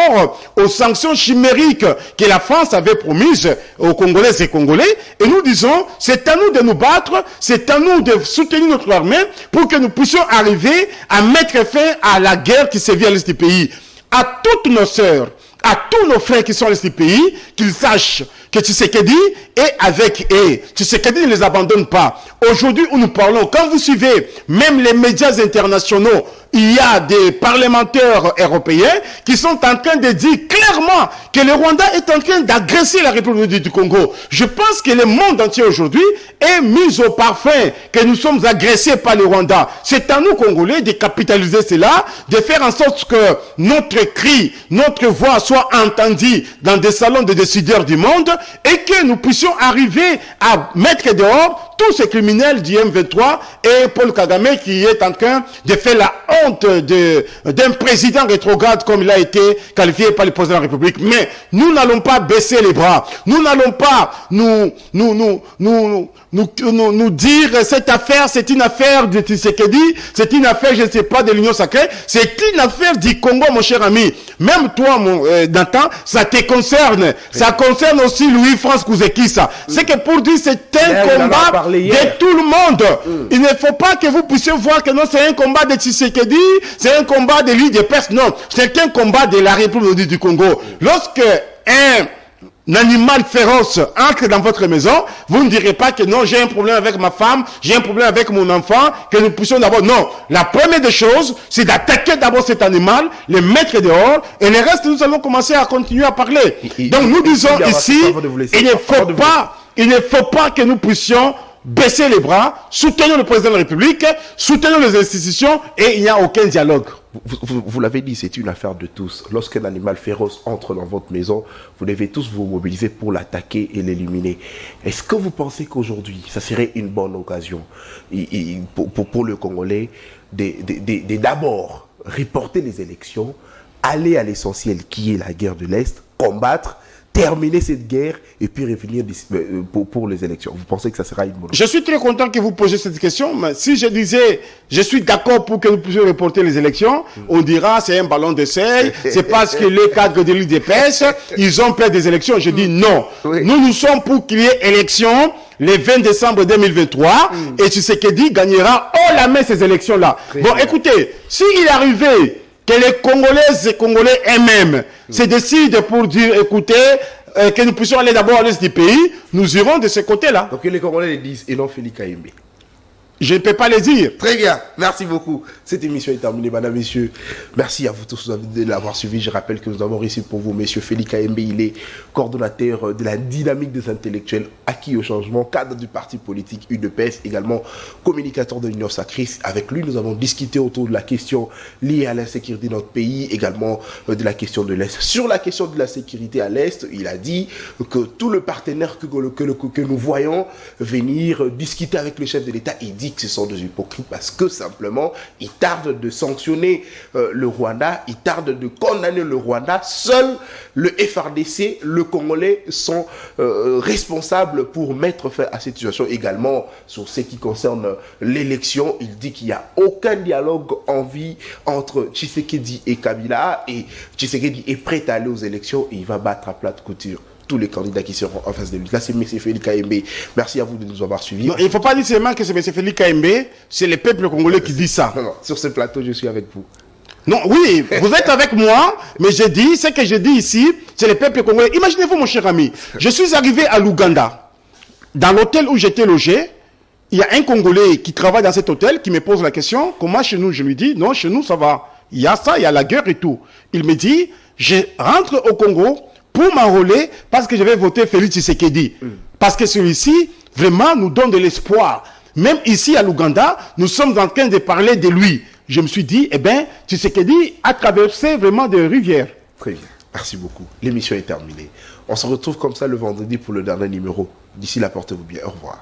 aux sanctions chimériques que la France avait promises aux Congolaises et Congolais. Et nous disons, c'est à nous de nous battre, c'est à nous de soutenir notre armée pour que nous puissions arriver à mettre fin à la guerre qui sévit à l'est du pays. À toutes nos sœurs, à tous nos frères qui sont à l'est du pays, qu'ils sachent que Tshisekedi est avec eux. Tshisekedi ne les abandonne pas. Aujourd'hui où nous parlons, quand vous suivez même les médias internationaux, il y a des parlementaires européens qui sont en train de dire clairement que le Rwanda est en train d'agresser la République du Congo. Je pense que le monde entier aujourd'hui est mis au parfum que nous sommes agressés par le Rwanda. C'est à nous, Congolais, de capitaliser cela, de faire en sorte que notre cri, notre voix soit entendue dans des salons de décideurs du monde et que nous puissions arriver à mettre dehors tous ces criminels du M23 et Paul Kagame qui est en train de faire la honte d'un président rétrograde comme il a été qualifié par le président de la République. Mais nous n'allons pas baisser les bras. Nous n'allons pas nous dire cette affaire, c'est une affaire de Tshisekedi, c'est une affaire, je ne sais pas, de l'Union sacrée, c'est une affaire du Congo, mon cher ami. Même toi, Nathan, ça te concerne. Oui. Ça concerne aussi Louis-France Kouzekissa. C'est que pour dire c'est un combat de tout le monde. Il ne faut pas que vous puissiez voir que non, c'est un combat de Tshisekedi, c'est un combat de l'UDPS. Non, c'est un combat de la République du Congo. Lorsque un animal féroce entre dans votre maison, vous ne direz pas que non, j'ai un problème avec ma femme, j'ai un problème avec mon enfant, que nous puissions d'abord... Non, la première des choses, c'est d'attaquer d'abord cet animal, le mettre dehors, et le reste, nous allons commencer à continuer à parler. Donc nous disons ici, il ne faut pas que nous puissions baisser les bras, soutenir le président de la République, soutenir les institutions, et il n'y a aucun dialogue. Vous l'avez dit, c'est une affaire de tous. Lorsqu'un animal féroce entre dans votre maison, vous devez tous vous mobiliser pour l'attaquer et l'éliminer. Est-ce que vous pensez qu'aujourd'hui, ça serait une bonne occasion pour le Congolais de d'abord reporter les élections, aller à l'essentiel qui est la guerre de l'Est, combattre, terminer cette guerre et puis revenir pour les élections? Vous pensez que ça sera une bonne chose? Je suis très content que vous posiez cette question, mais si je disais, je suis d'accord pour que nous puissions reporter les élections, on dira c'est un ballon d'essai, c'est parce que les cadres de l'UDPS, ils ont peur des élections. Je dis non. Oui. Nous sommes pour qu'il y ait élection le 20 décembre 2023 et Tshisekedi gagnera haut la main ces élections-là. Bon, écoutez, s'il arrivait que les Congolaises et Congolais eux-mêmes se décident pour dire, écoutez, que nous puissions aller d'abord à l'est du pays, nous irons de ce côté-là. Donc que les Congolais le disent et non Félix Kayembe. Je ne peux pas les dire. Très bien, merci beaucoup. Cette émission est terminée, madame, messieurs. Merci à vous tous de l'avoir suivi. Je rappelle que nous avons réussi pour vous, monsieur Félix Kayembe. Il est coordonnateur de la dynamique des intellectuels acquis au changement, cadre du parti politique UDPS, également communicateur de l'Union sacrée. Avec lui, nous avons discuté autour de la question liée à l'insécurité de notre pays, également de la question de l'Est. Sur la question de la sécurité à l'Est, il a dit que tout le partenaire que nous voyons venir discuter avec le chef de l'État, il dit que ce sont des hypocrites parce que simplement ils tardent de sanctionner le Rwanda, ils tardent de condamner le Rwanda. Seul le FRDC, le Congolais sont responsables pour mettre fin à cette situation. Également sur ce qui concerne l'élection, il dit qu'il n'y a aucun dialogue en vie entre Tshisekedi et Kabila, et Tshisekedi est prêt à aller aux élections et il va battre à plate couture tous les candidats qui seront en face de lui. Là, c'est M. Félix Kayembe. Merci à vous de nous avoir suivis. Non, il ne faut pas dire seulement que c'est M. Félix Kayembe, c'est le peuple congolais qui dit ça. Non, sur ce plateau, je suis avec vous. Non, oui, vous êtes avec moi, mais je dis, ce que je dis ici, c'est le peuple congolais. Imaginez-vous, mon cher ami, je suis arrivé à l'Ouganda. Dans l'hôtel où j'étais logé, il y a un Congolais qui travaille dans cet hôtel qui me pose la question, comment chez nous? Je lui dis, non, chez nous, ça va. Il y a ça, il y a la guerre et tout. Il me dit, je rentre au Congo pour m'enrôler parce que je vais voter Félix Tshisekedi. Parce que celui-ci, vraiment, nous donne de l'espoir. Même ici à l'Ouganda, nous sommes en train de parler de lui. Je me suis dit, eh bien, Tshisekedi a traversé vraiment des rivières. Très bien. Merci beaucoup. L'émission est terminée. On se retrouve comme ça le vendredi pour le dernier numéro. D'ici là, portez-vous bien. Au revoir.